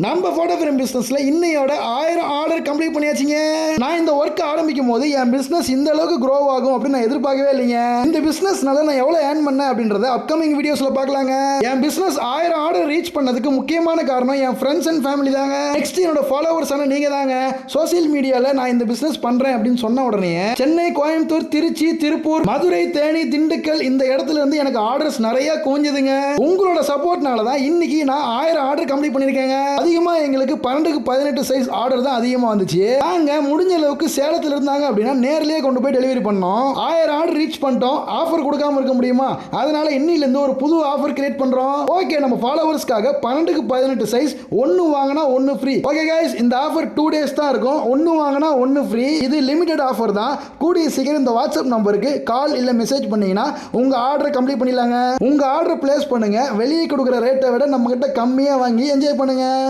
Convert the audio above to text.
நம்ம photo frame பிசினஸ்ல இன்னையோட 1000 ஆர்டர் கம்ப்ளீட் பண்ணியாச்சுங்க. நான் இந்த ஒர்க் ஆரம்பிக்கும் போது என் பிசினஸ் இந்த அளவுக்கு க்ரோ ஆகும் அப்படின்னு நான் எதிர்பார்க்கவே இல்லைங்க. இந்த பிசினஸ்னால நான் எவ்வளவு ஏர்ன் பண்ணேன் அப்படின்றத அப்கமிங் வீடியோஸ்ல பார்க்கலாங்க. என் பிசினஸ் 1000 ஆர்டர் ரீச் பண்ணதுக்கு முக்கியமான காரணம் என் ஃப்ரெண்ட்ஸ் அண்ட் ஃபேமிலி தாங்க. நெக்ஸ்ட் என்னோட ஃபாலோவர்ஸ் ஆன நீங்க தாங்க. சோசியல் மீடியால நான் இந்த பிசினஸ் பண்றேன் அப்படின்னு சொன்ன உடனே சென்னை, கோயம்புத்தூர், திருச்சி, திருப்பூர், மதுரை, தேனி, திண்டுக்கல் இந்த இடத்துல இருந்து எனக்கு ஆர்டர்ஸ் நிறைய குவிஞ்சதுங்க. உங்களோட சப்போர்ட்னால தான் இன்னைக்கு நான் 1000 ஆர்டர் கம்ப்ளீட் பண்ணிருக்கேங்க. அதிகமா எங்களுக்கு 12க்கு 18 சைஸ் ஆர்டர் தான் அதிகமா வந்துச்சு. நாங்க முடிஞ்ச அளவுக்கு சேலத்துல இருந்தாங்க அப்படின்னா நேர்லயே கொண்டு போய் டெலிவரி பண்ணோம். 1000 ஆர்டர் ரீச் பண்ணிட்டோம். ஆஃபர் கொடுக்காம இருக்க முடியுமா? அதனால இன்னில இருந்து ஒரு புது ஆஃபர் கிரியேட் பண்றோம். ஓகே, நம்ம ஃபாலோவர்ஸ்க்காக 12க்கு 18 சைஸ் ஒன்னு வாங்கினா ஒன்னு ஃப்ரீ. ஓகே गाइस, இந்த ஆஃபர் 2 டேஸ் தான் இருக்கும். ஒன்னு வாங்கினா ஒன்னு ஃப்ரீ. இது லிமிடெட் ஆஃபர் தான். கூடிய சீக்கிரம் இந்த வாட்ஸ்அப் நம்பருக்கு கால் இல்ல மெசேஜ் பண்ணீங்கன்னா உங்க ஆர்டர் கம்ப்ளீட் பண்ணிடலாங்க. உங்க ஆர்டர் பிளேஸ் பண்ணுங்க. வெளியே கொடுக்குற ரேட்டை விட நம்ம கிட்ட கம்மியா வாங்கி என்ஜாய் பண்ணுங்க.